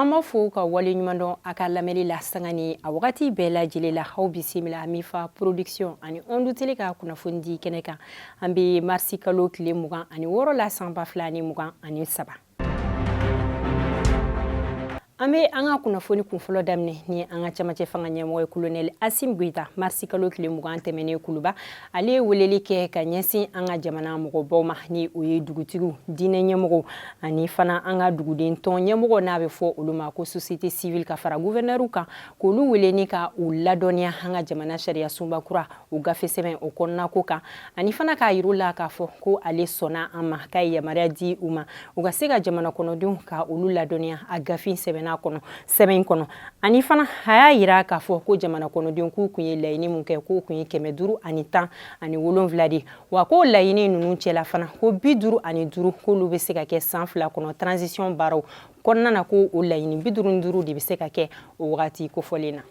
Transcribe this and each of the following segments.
Amma fo ka wali ɲumandon a ka lamɛnli la sanga ni a wagati bɛɛ lajɛlen la aw bisimila Mifa production ani Ondu Tele ka kunnafoni di kɛnɛ kan an bɛ marsi kalo tile 26 la san 2023 an bɛ an ka kunnafoni kunfɔlɔ daminɛ ni an ka cɛmancɛ fanga ɲɛmɔgɔ colonel Asim Goita marsi kalo tile 20 tɛmɛnen kuluba ale ye weleli kɛ ka ɲɛsin an ka jamana mɔgɔbaw ma ni o ye dugutigiw diinɛ ɲɛmɔgɔw ani fana an ka duguden tɔn ɲɛmɔgɔ n'a bɛ fɔ olu ma ko société civile ka fara gouverneur kan k'olu wele ni ka u ladɔnniya an ka jamana sariya sunba kura u gafe sɛbɛn o kɔnɔna ko kan ani fana k'a yir'u la k'a fɔ ko ale sɔnna an ma k'a ye yamaruya di u ma u ka se ka jamana kɔnɔdenw ka olu ladɔnniya a gafe sɛbɛnna kɔnɔ sɛbɛn kɔnɔ ani fana a y'a yira k'a fɔ ko jamana kɔnɔdenw k'u kun ye laɲini mun kɛ k'u kun ye 517 de wa ko laɲini ninnu cɛla fana ko 55 k'olu bɛ se ka kɛ san 2 kɔnɔ transition baaraw kɔnɔna na ko o laɲini 55 de bɛ se ka kɛ o wagati kofɔlen na.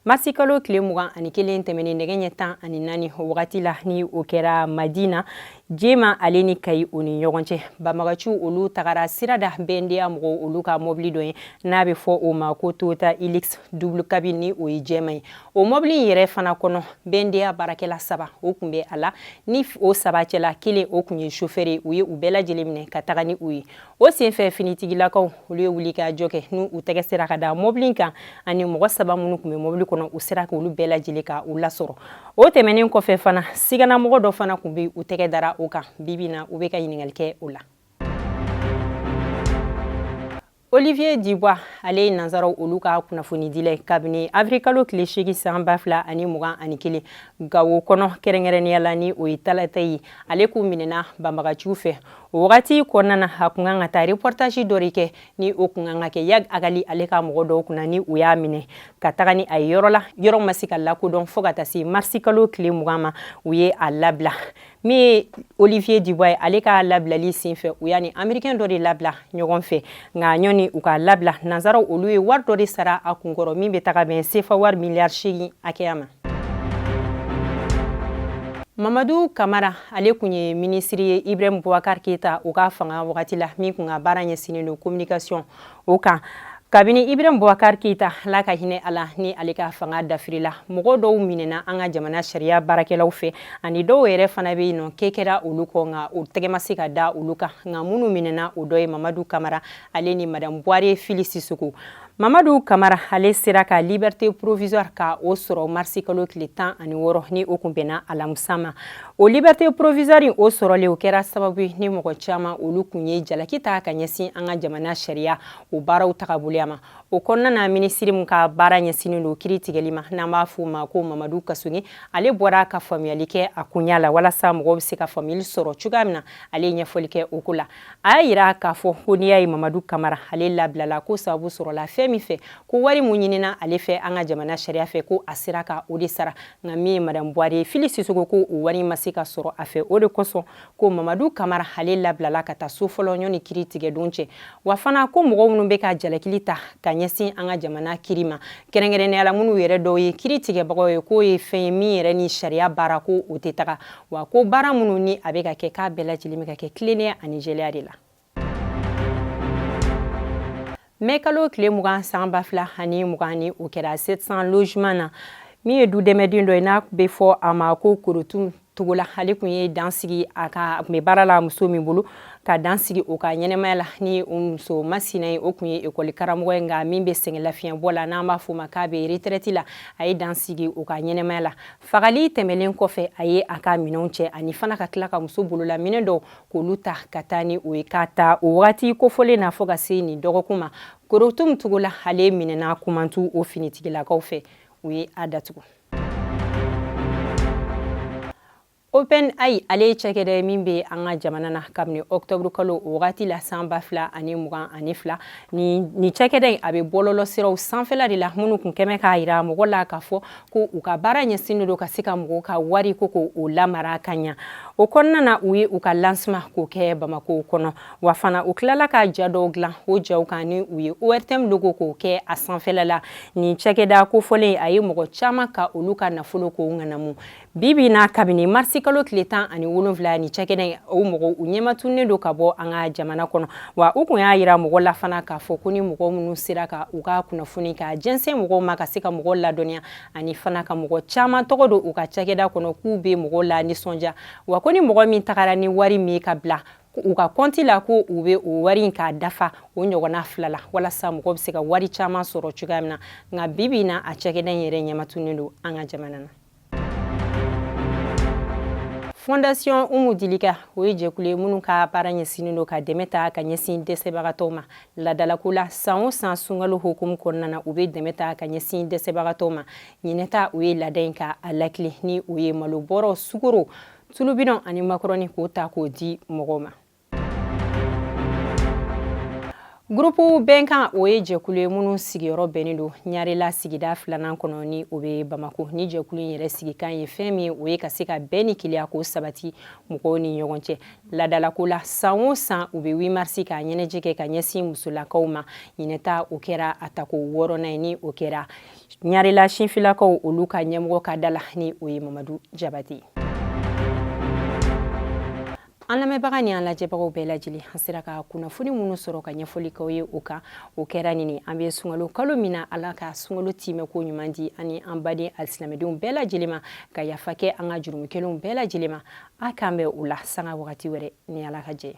Marsi kalo tile 21 tɛmɛnen nɛgɛ ɲɛ 14 o wagati la ni o kɛra Madina Jema ale ni Kayi o ni ɲɔgɔn cɛ banbagaciw olu tagara sirada BNDA mɔgɔw olu ka mobili dɔ ye n'a bɛ fɔ o ma ko Toyota Hilux double cabine ni o ye jɛma ye o mobili yɛrɛ fana kɔnɔ BNDA baarakɛla 3 o kun bɛ a la ni o 3 cɛla kelen o kun ye chauffeur ye u ye u bɛɛ lajɛlen minɛ ka taga ni u ye o senfɛ finitigilakaw olu ye wuli ka jɔ kɛ n'u u tɛgɛ sera ka da mobili kan ani mɔgɔ 3 minnu kun bɛ mobili kɔnɔ u sera k'olu bɛɛ lajɛlen ka u lasɔrɔ o tɛmɛnen kɔfɛ fana sigana mɔgɔ dɔ fana kun bɛ u tɛgɛ dara o kan bibi na u bɛ ka ɲininkali kɛ o la. Olivier Dubois ale ye nanzaraw olu ka kunnafoni dila kabini avril kalo tile 8 san 2021 Gawo kɔnɔ kɛrɛnkɛrɛnnenya la ni o ye talata ye ale k'u minɛna banbagaciw fɛ o wagati kɔnɔna na a kun kan ka taa reportage dɔ de kɛ ni o kun kan ka kɛ Yag Agali ale ka mɔgɔ dɔw kunna ni u y'a minɛ ka taga ni a ye yɔrɔ la yɔrɔ ma se ka lakodɔn fo ka taa se marsi kalo tile 20 ma u ye a labila min ye Olivier Dubois ye ale ka labilali senfɛ u y'a ni américain dɔ de labila ɲɔgɔn fɛ nka ɲɔni u ka labila nanzaraw olu ye wari dɔ de sara a kunkɔrɔ min bɛ taga bɛn CFA wari miliyari 8 hakɛya ma. Mamadou Kamara ale kun ye ministre ye Ibrahim Boubacar Keita o ka fanga wagati la min kun ka baara ɲɛsinnen don communication o kan kabini Ibrahim Boubacar Keita ala ka hinɛ ala ni ale ka fanga dafirila mɔgɔ dɔw minɛna an ka jamana sariya baarakɛlaw fɛ ani dɔw yɛrɛ fana bɛ yen nɔ k'e kɛra olu kɔ nka o tɛgɛ ma se ka da olu kan nka minnu minɛna o dɔ ye Mamadou Kamara ale ni madame Boire Fili Sissoko Mamadou Kamara ale sera ka liberté provisoire ka o sɔrɔ marsi kalo tile 16 ni o kun bɛnna alamusa ma o liberté provisoire o sɔrɔlen o kɛra sababu ni mɔgɔ caman olu kun ye jalaki ta ka ɲɛsin an ka jamana sariya o baaraw tagaboloya ma o kɔnɔna na ministre mun ka baara ɲɛsinnen don kiiri tigɛli ma n'an b'a fɔ o ma ko Mamadou Kassogi ale bɔra ka faamuyali kɛ a kunya la walasa mɔgɔw bɛ se ka faamuyali sɔrɔ cogoya min na ale ye ɲɛfɔli kɛ o ko la a y'a yira k'a fɔ ko n'i y'a ye Mamadou Kamara ale labilala ko sababu sɔrɔla fɛn min fɛ ko wari mun ɲinina ale fɛ an ka jamana sariya fɛ ko a sera ka o de sara nka min ye madame Boire Fili Sissoko ko o wari ma se ka sɔrɔ a fɛ o de kosɔn ko Mamadou Kamara ale labilala ka taa so fɔlɔ ɲɔni kiiri tigɛ don cɛ wa fana ko mɔgɔw minnu bɛ ka jalakili ta ka ɲɛsin an ka jamana kiiri ma kɛrɛnkɛrɛnnenya la minnu yɛrɛ dɔw ye kiiri tigɛbagaw ye k'o ye fɛn ye min yɛrɛ ni sariya baara ko o tɛ taga wa ko baara minnu ni a bɛ ka kɛ k'a bɛɛ lajɛlen bɛ ka kɛ tilennenya ani jɛlenya de la. Mai kalo tile 20 san 2020 o kɛra 700 logement na min ye du dɛmɛden dɔ ye n'a bɛ fɔ a ma ko Korotum Togola ale kun ye dansigi a ka kun bɛ baara la muso min bolo ka dansigi o ka ɲɛnɛmaya la ni o muso masina ye o kun ye ekɔli karamɔgɔ ye nka min bɛ sɛgɛn lafiɲɛbɔ la n'an b'a fɔ o ma k'a bɛ retraite la a ye dansigi o ka ɲɛnɛmaya la fagali tɛmɛlen kɔfɛ a ye a ka minɛnw cɛ ani fana ka tila ka muso bolola minɛ dɔw k'olu ta ka taa ni o ye k'a ta o wagati kofɔlen na fɔ ka se nin dɔgɔkun ma Korotum Togola ale minɛna kumantu o finitigilakaw fɛ u ye a datugu. OpenAI ale cɛkɛda min bɛ an ka jamana na kabini octobre kalo o wagati la san 2022 ni cɛkɛda in a bɛ bɔlɔlɔ siraw sanfɛla de la minnu kun kɛmɛ k'a yira mɔgɔ la k'a fɔ ko u ka baara ɲɛsinnen don ka se ka mɔgɔw ka wari ko o lamara ka ɲa o kɔnɔna na u ye u ka lancement k'o kɛ Bamako kɔnɔ wa fana u tilala ka ja dɔw dilan o jaw kan ni u ye ORTM logo k'o kɛ a sanfɛla la ni cakɛda kofɔlen a ye mɔgɔ caman ka olu ka nafolo ko ŋanamu bibi na kabini marsi kalo tile 17 ni cakɛda o mɔgɔ u ɲɛmatunnen do ka bɔ an ka jamana kɔnɔ wa u kun y'a yira mɔgɔ la fana k'a fɔ ko ni mɔgɔ minnu sera ka u ka kunnafoni ka jɛnsɛn mɔgɔw ma ka se ka mɔgɔ ladɔnniya ani fana ka mɔgɔ caman tɔgɔ do u ka cakɛda kɔnɔ k'u be mɔgɔ la nisɔndiya wa ko ni mɔgɔ min tagara ni wari min ka bila u ka compte la ko u be o wari in k'a dafa o ɲɔgɔnna 2 la walasa mɔgɔ bɛ se ka wari caman sɔrɔ cogoya min na nka bibi na a cakɛda in yɛrɛ ɲɛmatunnen do an ka jamana na. Fondation Umu Dilika o ye jɛkulu ye minnu ka baara ɲɛsinnen do ka dɛmɛ ta ka ɲɛsin dɛsɛbagatɔw ma ladalako la san o san sunkalo hukumu kɔnɔna na u be dɛmɛ ta ka ɲɛsin dɛsɛbagatɔw ma ɲinɛta u ye laada in ka a lakile ni u ye malo bɔrɔ sukoro tulubidɔn ani makɔrɔni k'o ta k'o di mɔgɔw ma. Groupe Bɛnkan o ye jɛkulu ye minnu sigiyɔrɔ bɛnnen do Ɲarela sigida 2nan kɔnɔ ni o be Bamako ni jɛkulu in yɛrɛ sigikan ye fɛn min o ye ka se ka bɛn ni keleya k'o sabati mɔgɔw ni ɲɔgɔn cɛ ladalako la san o san u be 8 marsi ka ɲɛnajɛ kɛ ka ɲɛsin musolakaw ma ɲinɛta o kɛra a tako 6nan ye ni o kɛra Ɲarela sinfilakaw olu ka ɲɛmɔgɔ ka da la ni o ye Mamadu Jabate. An lamɛnbaga ni an lajɛbagaw bɛɛ lajɛlen an sera ka kunnafoni minnu sɔrɔ ka ɲɛfɔlikaw ye o kan o kɛra nin an bɛ sunkalo kalo min na Ala ka sunkalo timɛ ko ɲuman di ani an baden alisilamɛdenw bɛɛ lajɛlen ma ka yafa kɛ an ka jurumikɛlenw bɛɛ lajɛlen ma a k'an bɛ o la sanga wagati wɛrɛ ni Ala ka jɛ.